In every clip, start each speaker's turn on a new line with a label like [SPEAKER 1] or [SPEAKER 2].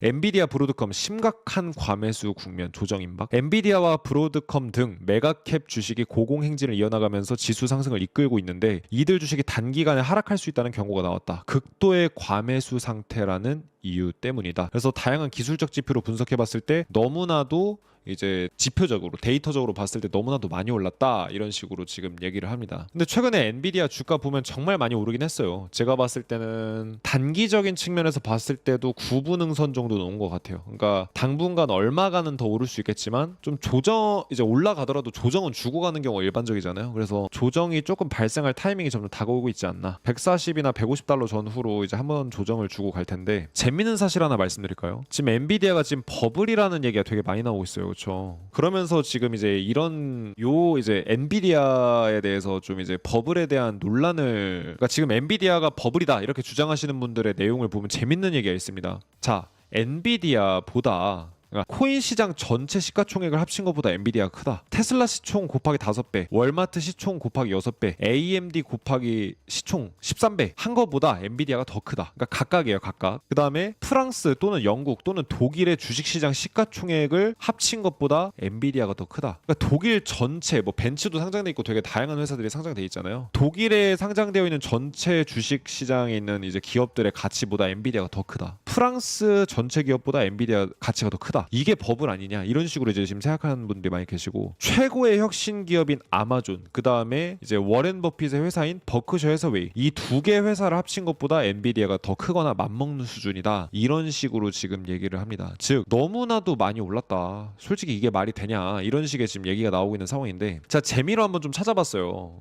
[SPEAKER 1] 엔비디아 브로드컴 심각한 과매수 국면 조정 임박. 엔비디아와 브로드컴 등 메가캡 주식이 고공행진을 이어나가면서 지수 상승을 이끌고 있는데 이들 주식이 단기간에 하락할 수 있다는 경고가 나왔다. 극도의 과매수 상태라는 이유 때문이다. 그래서 다양한 기술적 지표로 분석해 봤을 때 너무나도 이제 지표적으로 데이터적으로 봤을 때 너무나도 많이 올랐다 이런 식으로 지금 얘기를 합니다. 근데 최근에 엔비디아 주가 보면 정말 많이 오르긴 했어요. 제가 봤을 때는 단기적인 측면에서 봤을 때도 9분응선 정도는 온 것 같아요. 그러니까 당분간 얼마간은 더 오를 수 있겠지만 좀 조정 이제 올라가더라도 조정은 주고 가는 경우가 일반적이잖아요. 그래서 조정이 조금 발생할 타이밍이 점점 다가오고 있지 않나. 140이나 150달러 전후로 이제 한번 조정을 주고 갈 텐데 재밌는 사실 하나 말씀드릴까요? 지금 엔비디아가 지금 버블이라는 얘기가 되게 많이 나오고 있어요. 그렇죠. 그러면서 지금 이제 이런 이제 엔비디아에 대해서 좀 이제 버블에 대한 논란을 그러니까 지금 엔비디아가 버블이다 이렇게 주장하시는 분들의 내용을 보면 재밌는 얘기가 있습니다. 자, 엔비디아보다 그러니까 코인 시장 전체 시가총액을 합친 것보다 엔비디아가 크다. 테슬라 시총 곱하기 5배, 월마트 시총 곱하기 6배, AMD 곱하기 시총 13배 한 것보다 엔비디아가 더 크다. 그러니까 각각이에요, 각각. 그 다음에 프랑스 또는 영국 또는 독일의 주식시장 시가총액을 합친 것보다 엔비디아가 더 크다. 그러니까 독일 전체 뭐 벤츠도 상장돼 있고 되게 다양한 회사들이 상장돼 있잖아요. 독일에 상장되어 있는 전체 주식시장에 있는 이제 기업들의 가치보다 엔비디아가 더 크다. 프랑스 전체 기업보다 엔비디아 가치가 더 크다. 이게 버블 아니냐 이런 식으로 이제 지금 생각하는 분들이 많이 계시고 최고의 혁신 기업인 아마존 그 다음에 이제 워렌 버핏의 회사인 버크셔 해서웨이 이 두 개 회사를 합친 것보다 엔비디아가 더 크거나 맞먹는 수준이다 이런 식으로 지금 얘기를 합니다. 즉 너무나도 많이 올랐다. 솔직히 이게 말이 되냐 이런 식의 지금 얘기가 나오고 있는 상황인데 자 재미로 한번 좀 찾아봤어요.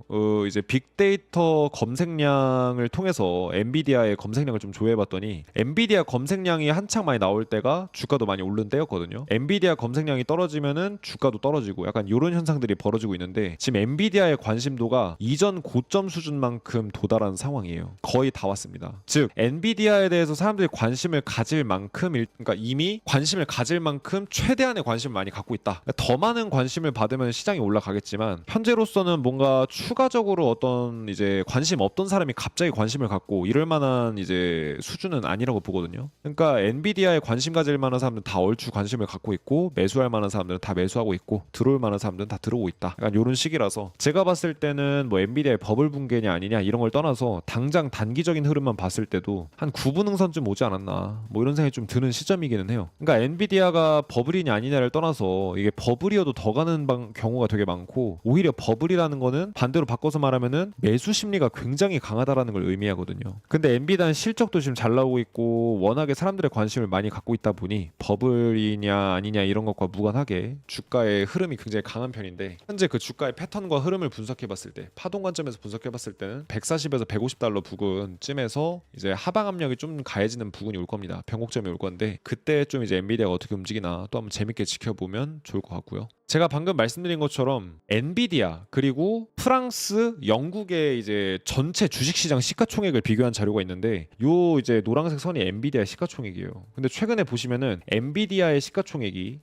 [SPEAKER 1] 이제 빅데이터 검색량을 통해서 엔비디아의 검색량을 좀 조회해봤더니 엔비디아 검색량이 한창 많이 나올 때가 주가도 많이 오른 때였거든요. 엔비디아 검색량이 떨어지면은 주가도 떨어지고 약간 이런 현상들이 벌어지고 있는데 지금 엔비디아의 관심도가 이전 고점 수준만큼 도달한 상황이에요. 거의 다 왔습니다. 즉 엔비디아에 대해서 사람들이 관심을 가질 만큼 그러니까 이미 관심을 가질 만큼 최대한의 관심을 많이 갖고 있다. 그러니까 더 많은 관심을 받으면 시장이 올라가겠지만 현재로서는 뭔가 추가적으로 어떤 이제 관심 없던 사람이 갑자기 관심을 갖고 이럴 만한 이제 수준은 아니라고 보거든요. 그러니까 엔비디아에 관심 가질 만한 사람들은 다 얼추 관심을 갖고 있고 매수할 만한 사람들은 다 매수하고 있고 들어올 만한 사람들은 다 들어오고 있다. 약간 이런 시기라서 제가 봤을 때는 뭐 엔비디아의 버블 붕괴냐 아니냐 이런 걸 떠나서 당장 단기적인 흐름만 봤을 때도 한 9분응선쯤 오지 않았나 뭐 이런 생각이 좀 드는 시점이기는 해요. 그러니까 엔비디아가 버블이냐 아니냐를 떠나서 이게 버블이어도 더 가는 경우가 되게 많고 오히려 버블이라는 거는 반대로 바꿔서 말하면은 매수 심리가 굉장히 강하다라는 걸 의미하거든요. 근데 엔비디아는 실적도 지금 잘 나오고 있고 워낙에 사람들의 관심을 많이 갖고 있다 보니 버블이냐 아니냐 이런 것과 무관하게 주가의 흐름이 굉장히 강한 편인데 현재 그 주가의 패턴과 흐름을 분석해봤을 때 파동 관점에서 분석해봤을 때는 140에서 150달러 부근쯤에서 이제 하방 압력이 좀 가해지는 부근이 올 겁니다. 변곡점이 올 건데 그때 좀 이제 엔비디아가 어떻게 움직이나 또 한번 재밌게 지켜보면 좋을 것 같고요. 제가 방금 말씀드린 것처럼 엔비디아 그리고 프랑스, 영국의 이제 전체 주식시장 시가총액을 비교한 자료가 있는데 요 이제 노란색 선이 엔비디아 시가총액이에요. 근데 최근에 보시면은 엔비디아의 시가총액이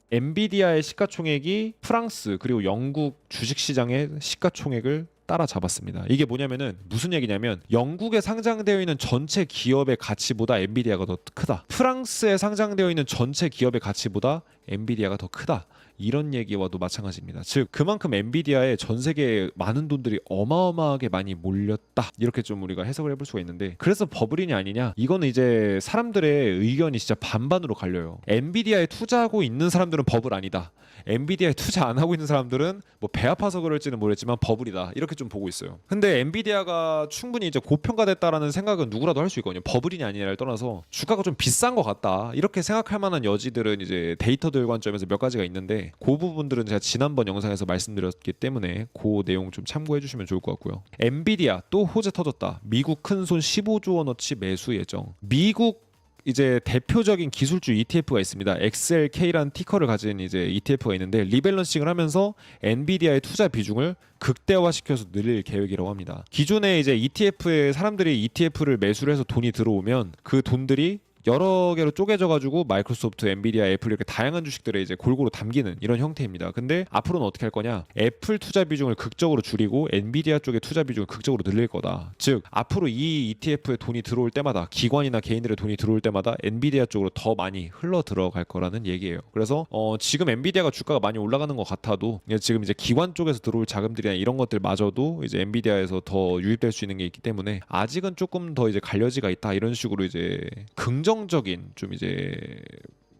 [SPEAKER 1] 프랑스 그리고 영국 주식시장의 시가총액을 따라잡았습니다. 이게 뭐냐면은 무슨 얘기냐면 영국에 상장되어 있는 전체 기업의 가치보다 엔비디아가 더 크다. 프랑스에 상장되어 있는 전체 기업의 가치보다 엔비디아가 더 크다. 이런 얘기와도 마찬가지입니다. 즉 그만큼 엔비디아에 전 세계에 많은 돈들이 어마어마하게 많이 몰렸다. 이렇게 좀 우리가 해석을 해볼 수가 있는데 그래서 버블이냐 아니냐 이거는 이제 사람들의 의견이 진짜 반반으로 갈려요. 엔비디아에 투자하고 있는 사람들은 버블 아니다. 엔비디아에 투자 안 하고 있는 사람들은 뭐 배 아파서 그럴지는 모르겠지만 버블이다. 이렇게 좀 보고 있어요. 근데 엔비디아가 충분히 이제 고평가됐다라는 생각은 누구라도 할 수 있거든요. 버블이냐 아니냐를 떠나서 주가가 좀 비싼 것 같다. 이렇게 생각할 만한 여지들은 이제 데이터들 관점에서 몇 가지가 있는데 그 부분들은 제가 지난번 영상에서 말씀드렸기 때문에 그 내용 좀 참고해 주시면 좋을 것 같고요. 엔비디아 또 호재 터졌다. 미국 큰손 15조 원어치 매수 예정. 미국 이제 대표적인 기술주 ETF가 있습니다. XLK라는 티커를 가진 이제 ETF가 있는데 리밸런싱을 하면서 엔비디아의 투자 비중을 극대화시켜서 늘릴 계획이라고 합니다. 기존에 이제 ETF에 사람들이 ETF를 매수를 해서 돈이 들어오면 그 돈들이 여러 개로 쪼개져가지고 마이크로소프트, 엔비디아, 애플 이렇게 다양한 주식들에 이제 골고루 담기는 이런 형태입니다. 근데 앞으로는 어떻게 할 거냐? 애플 투자 비중을 극적으로 줄이고 엔비디아 쪽의 투자 비중을 극적으로 늘릴 거다. 즉 앞으로 이 ETF에 돈이 들어올 때마다 기관이나 개인들의 돈이 들어올 때마다 엔비디아 쪽으로 더 많이 흘러 들어갈 거라는 얘기예요. 그래서 지금 엔비디아가 주가가 많이 올라가는 것 같아도 지금 이제 기관 쪽에서 들어올 자금들이나 이런 것들마저도 이제 엔비디아에서 더 유입될 수 있는 게 있기 때문에 아직은 조금 더 이제 갈려지가 있다 이런 식으로 이제 긍정적인 좀 이제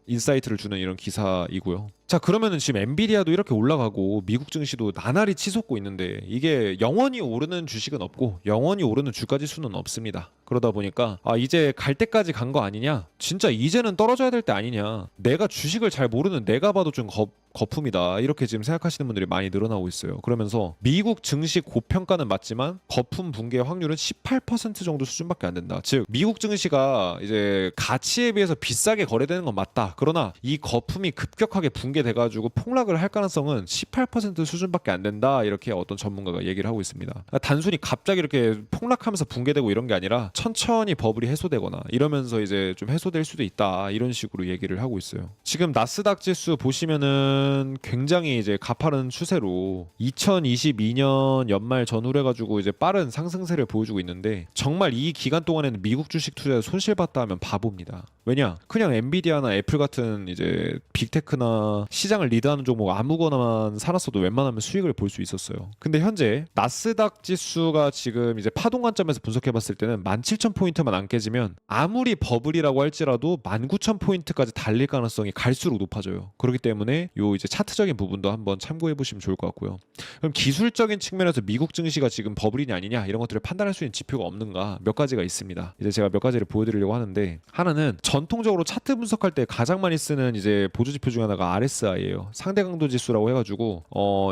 [SPEAKER 1] 인사이트를 주는 이런 기사이고요. 자, 그러면은 지금 엔비디아도 이렇게 올라가고 미국 증시도 나날이 치솟고 있는데 이게 영원히 오르는 주식은 없고 영원히 오르는 주가 지수는 없습니다. 그러다 보니까 이제 갈 때까지 간 거 아니냐? 진짜 이제는 떨어져야 될 때 아니냐? 내가 주식을 잘 모르는 내가 봐도 좀 거품이다. 이렇게 지금 생각하시는 분들이 많이 늘어나고 있어요. 그러면서 미국 증시 고평가는 맞지만 거품 붕괴 확률은 18% 정도 수준밖에 안 된다. 즉 미국 증시가 이제 가치에 비해서 비싸게 거래되는 건 맞다. 그러나 이 거품이 급격하게 붕괴돼가지고 폭락을 할 가능성은 18% 수준밖에 안 된다. 이렇게 어떤 전문가가 얘기를 하고 있습니다. 그러니까 단순히 갑자기 이렇게 폭락하면서 붕괴되고 이런 게 아니라 천천히 버블이 해소되거나 이러면서 이제 좀 해소될 수도 있다. 이런 식으로 얘기를 하고 있어요. 지금 나스닥 지수 보시면은 굉장히 이제 가파른 추세로 2022년 연말 전후로 해가지고 이제 빠른 상승세를 보여주고 있는데 정말 이 기간 동안에는 미국 주식 투자에 손실봤다 하면 바보입니다. 왜냐? 그냥 엔비디아나 애플 같은 이제 빅테크나 시장을 리드하는 종목 아무거나만 살았어도 웬만하면 수익을 볼 수 있었어요. 근데 현재 나스닥 지수가 지금 이제 파동 관점에서 분석해봤을 때는 17,000포인트만 안 깨지면 아무리 버블이라고 할지라도 19,000포인트까지 달릴 가능성이 갈수록 높아져요. 그렇기 때문에 요 이제 차트적인 부분도 한번 참고해 보시면 좋을 것 같고요. 그럼 기술적인 측면에서 미국 증시가 지금 버블이냐 아니냐 이런 것들을 판단할 수 있는 지표가 없는가 몇 가지가 있습니다. 이제 제가 몇 가지를 보여드리려고 하는데 하나는 전통적으로 차트 분석할 때 가장 많이 쓰는 이제 보조 지표 중에 하나가 RSI예요. 상대 강도 지수라고 해가지고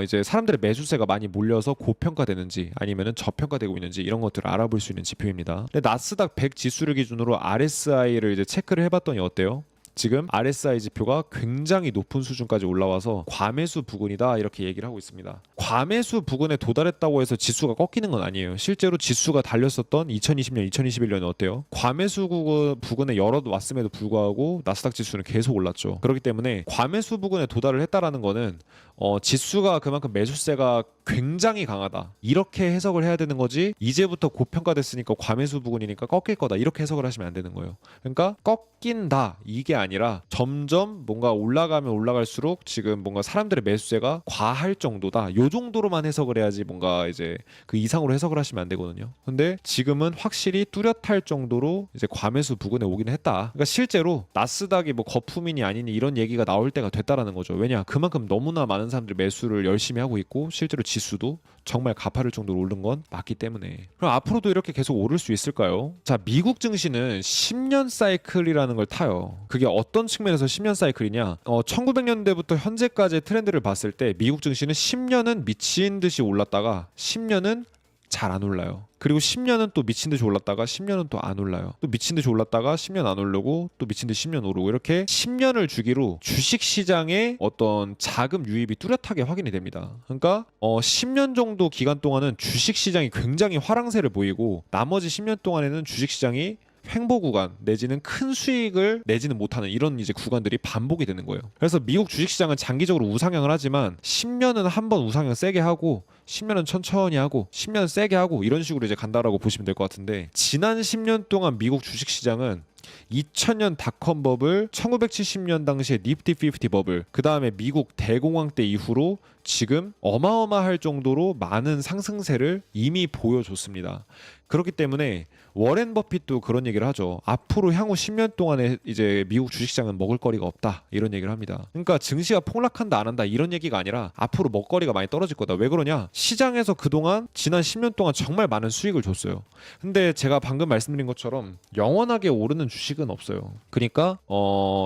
[SPEAKER 1] 이제 사람들의 매수세가 많이 몰려서 고평가되는지 아니면은 저평가되고 있는지 이런 것들을 알아볼 수 있는 지표입니다. 근데 나스닥 100 지수를 기준으로 RSI를 이제 체크를 해봤더니 어때요? 지금 RSI 지표가 굉장히 높은 수준까지 올라와서 과매수 부근이다 이렇게 얘기를 하고 있습니다. 과매수 부근에 도달했다고 해서 지수가 꺾이는 건 아니에요. 실제로 지수가 달렸었던 2020년, 2021년은 어때요? 과매수 부근에 열어 왔음에도 불구하고 나스닥 지수는 계속 올랐죠. 그렇기 때문에 과매수 부근에 도달을 했다라는 거는 지수가 그만큼 매수세가 굉장히 강하다 이렇게 해석을 해야 되는 거지 이제부터 고평가됐으니까 과매수 부근이니까 꺾일 거다 이렇게 해석을 하시면 안 되는 거예요. 그러니까 꺾인다 이게 아니라 점점 뭔가 올라가면 올라갈수록 지금 뭔가 사람들의 매수세가 과할 정도다 요 정도로만 해석을 해야지 뭔가 이제 그 이상으로 해석을 하시면 안 되거든요. 근데 지금은 확실히 뚜렷할 정도로 이제 과매수 부근에 오긴 했다. 그러니까 실제로 나스닥이 뭐 거품이니 아니니 이런 얘기가 나올 때가 됐다라는 거죠. 왜냐 그만큼 너무나 많은 사람들이 매수를 열심히 하고 있고 실제로 지수도 정말 가파를 정도로 오른 건 맞기 때문에 그럼 앞으로도 이렇게 계속 오를 수 있을까요? 자, 미국 증시는 10년 사이클이라는 걸 타요. 그게 어떤 측면에서 10년 사이클이냐 1900년대부터 현재까지의 트렌드를 봤을 때 미국 증시는 10년은 미친 듯이 올랐다가 10년은 잘 안 올라요. 그리고 10년은 또 미친 듯이 올랐다가 10년은 또 안 올라요. 또 미친 듯이 올랐다가 10년 안 오르고 또 미친 듯이 10년 오르고 이렇게 10년을 주기로 주식 시장의 어떤 자금 유입이 뚜렷하게 확인이 됩니다. 그러니까 10년 정도 기간 동안은 주식 시장이 굉장히 화랑세를 보이고 나머지 10년 동안에는 주식 시장이 횡보 구간 내지는 큰 수익을 내지는 못하는 이런 이제 구간들이 반복이 되는 거예요. 그래서 미국 주식시장은 장기적으로 우상향을 하지만 10년은 한번 우상향 세게 하고 10년은 천천히 하고 10년은 세게 하고 이런 식으로 이제 간다라고 보시면 될 것 같은데 지난 10년 동안 미국 주식시장은 2000년 닷컴 버블, 1970년 당시에 니프티 50 버블, 그 다음에 미국 대공황 때 이후로 지금 어마어마할 정도로 많은 상승세를 이미 보여줬습니다. 그렇기 때문에 워렌 버핏도 그런 얘기를 하죠. 앞으로 향후 10년 동안에 이제 미국 주식시장은 먹을거리가 없다 이런 얘기를 합니다. 그러니까 증시가 폭락한다 안 한다 이런 얘기가 아니라 앞으로 먹거리가 많이 떨어질 거다. 왜 그러냐? 시장에서 그동안 지난 10년 동안 정말 많은 수익을 줬어요. 근데 제가 방금 말씀드린 것처럼 영원하게 오르는 주식은 없어요. 그러니까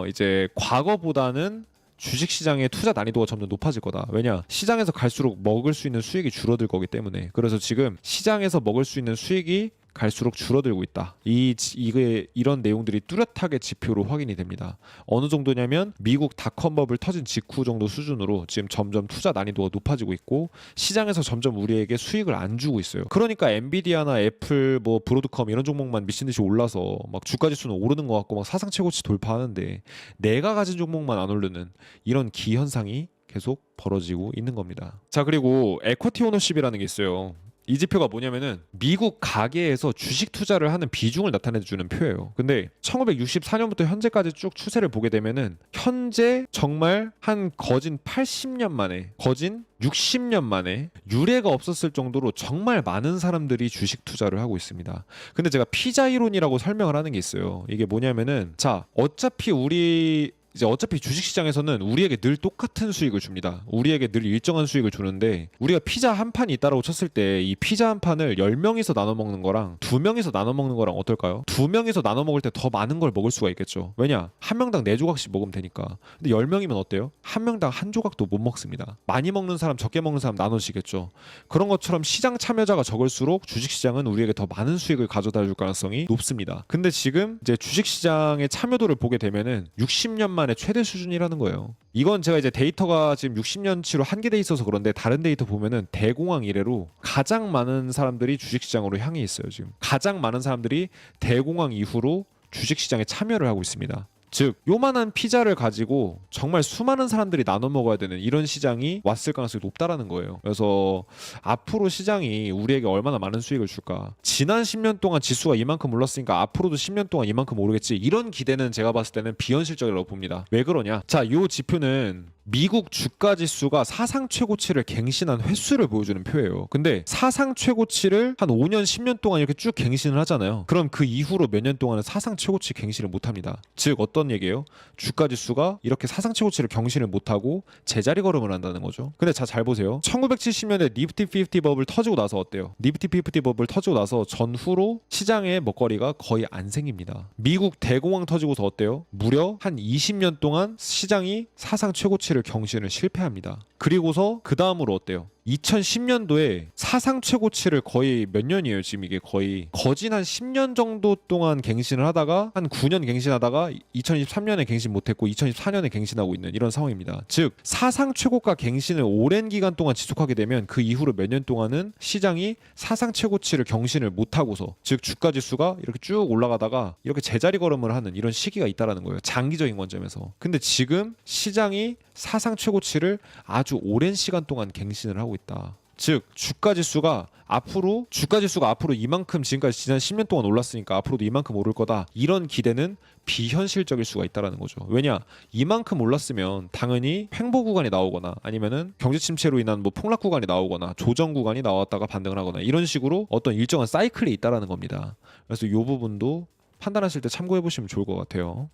[SPEAKER 1] 이제 과거보다는 주식시장의 투자 난이도가 점점 높아질 거다. 왜냐? 시장에서 갈수록 먹을 수 있는 수익이 줄어들 거기 때문에. 그래서 지금 시장에서 먹을 수 있는 수익이 갈수록 줄어들고 있다. 이런 내용들이 뚜렷하게 지표로 확인이 됩니다. 어느 정도냐면 미국 닷컴 버블 터진 직후 정도 수준으로 지금 점점 투자 난이도가 높아지고 있고 시장에서 점점 우리에게 수익을 안 주고 있어요. 그러니까 엔비디아나 애플, 뭐 브로드컴 이런 종목만 미친 듯이 올라서 막 주가 지수는 오르는 것 같고 막 사상 최고치 돌파하는데 내가 가진 종목만 안 오르는 이런 기현상이 계속 벌어지고 있는 겁니다. 자, 그리고 에쿼티 오너십이라는 게 있어요. 이 지표가 뭐냐면은 미국 가계에서 주식 투자를 하는 비중을 나타내주는 표예요. 근데 1964년부터 현재까지 쭉 추세를 보게 되면은 현재 정말 한 거진 80년 만에, 거진 60년 만에 유례가 없었을 정도로 정말 많은 사람들이 주식 투자를 하고 있습니다. 근데 제가 피자 이론이라고 설명을 하는 게 있어요. 이게 뭐냐면은 자, 어차피 주식시장에서는 우리에게 늘 똑같은 수익을 줍니다. 우리에게 늘 일정한 수익을 주는데 우리가 피자 한 판이 있다라고 쳤을 때 이 피자 한 판을 10명이서 나눠 먹는 거랑 2명이서 나눠 먹는 거랑 어떨까요? 2명이서 나눠 먹을 때 더 많은 걸 먹을 수가 있겠죠. 왜냐? 한 명당 4조각씩 먹으면 되니까. 근데 10명이면 어때요? 한 명당 한 조각도 못 먹습니다. 많이 먹는 사람, 적게 먹는 사람 나눠지겠죠. 그런 것처럼 시장 참여자가 적을수록 주식시장은 우리에게 더 많은 수익을 가져다 줄 가능성이 높습니다. 근데 지금 이제 주식시장의 참여도를 보게 되면은 60년 만에 최대 수준이라는 거예요. 이건 제가 이제 데이터가 지금 60년치로 한계돼 있어서 그런데 다른 데이터 보면은 대공황 이래로 가장 많은 사람들이 주식시장으로 향해 있어요. 지금 가장 많은 사람들이 대공황 이후로 주식시장에 참여를 하고 있습니다. 즉 요만한 피자를 가지고 정말 수많은 사람들이 나눠 먹어야 되는 이런 시장이 왔을 가능성이 높다라는 거예요. 그래서 앞으로 시장이 우리에게 얼마나 많은 수익을 줄까? 지난 10년 동안 지수가 이만큼 올랐으니까 앞으로도 10년 동안 이만큼 오르겠지. 이런 기대는 제가 봤을 때는 비현실적이라고 봅니다. 왜 그러냐? 자, 요 지표는 미국 주가 지수가 사상 최고치를 갱신한 횟수를 보여주는 표예요. 근데 사상 최고치를 한 5년, 10년 동안 이렇게 쭉 갱신을 하잖아요. 그럼 그 이후로 몇 년 동안은 사상 최고치 갱신을 못 합니다. 즉 어떤 얘기예요? 주가 지수가 이렇게 사상 최고치를 경신을 못 하고 제자리 걸음을 한다는 거죠. 근데 잘 보세요. 1970년대 니프티 50 버블 터지고 나서 어때요? 니프티 50 버블 터지고 나서 전후로 시장의 먹거리가 거의 안 생깁니다. 미국 대공황 터지고서 어때요? 무려 한 20년 동안 시장이 사상 최고치를 경신을 실패합니다. 그리고서 그 다음으로 어때요? 2010년도에 사상 최고치를 거의 몇 년이에요? 지금 이게 거의 거진 한 10년 정도 동안 갱신을 하다가 한 9년 갱신하다가 2023년에 갱신 못했고 2024년에 갱신하고 있는 이런 상황입니다. 즉 사상 최고가 갱신을 오랜 기간 동안 지속하게 되면 그 이후로 몇 년 동안은 시장이 사상 최고치를 경신을 못하고서 즉 주가 지수가 이렇게 쭉 올라가다가 이렇게 제자리 걸음을 하는 이런 시기가 있다라는 거예요. 장기적인 관점에서. 근데 지금 시장이 사상 최고치를 아주 오랜 시간 동안 갱신을 하고 있다. 즉 주가 지수가 앞으로 이만큼 지금까지 지난 10년 동안 올랐으니까 앞으로도 이만큼 오를 거다. 이런 기대는 비현실적일 수가 있다라는 거죠. 왜냐? 이만큼 올랐으면 당연히 횡보 구간이 나오거나 아니면은 경제 침체로 인한 뭐 폭락 구간이 나오거나 조정 구간이 나왔다가 반등을 하거나 이런 식으로 어떤 일정한 사이클이 있다라는 겁니다. 그래서 이 부분도 판단하실 때 참고해 보시면 좋을 것 같아요.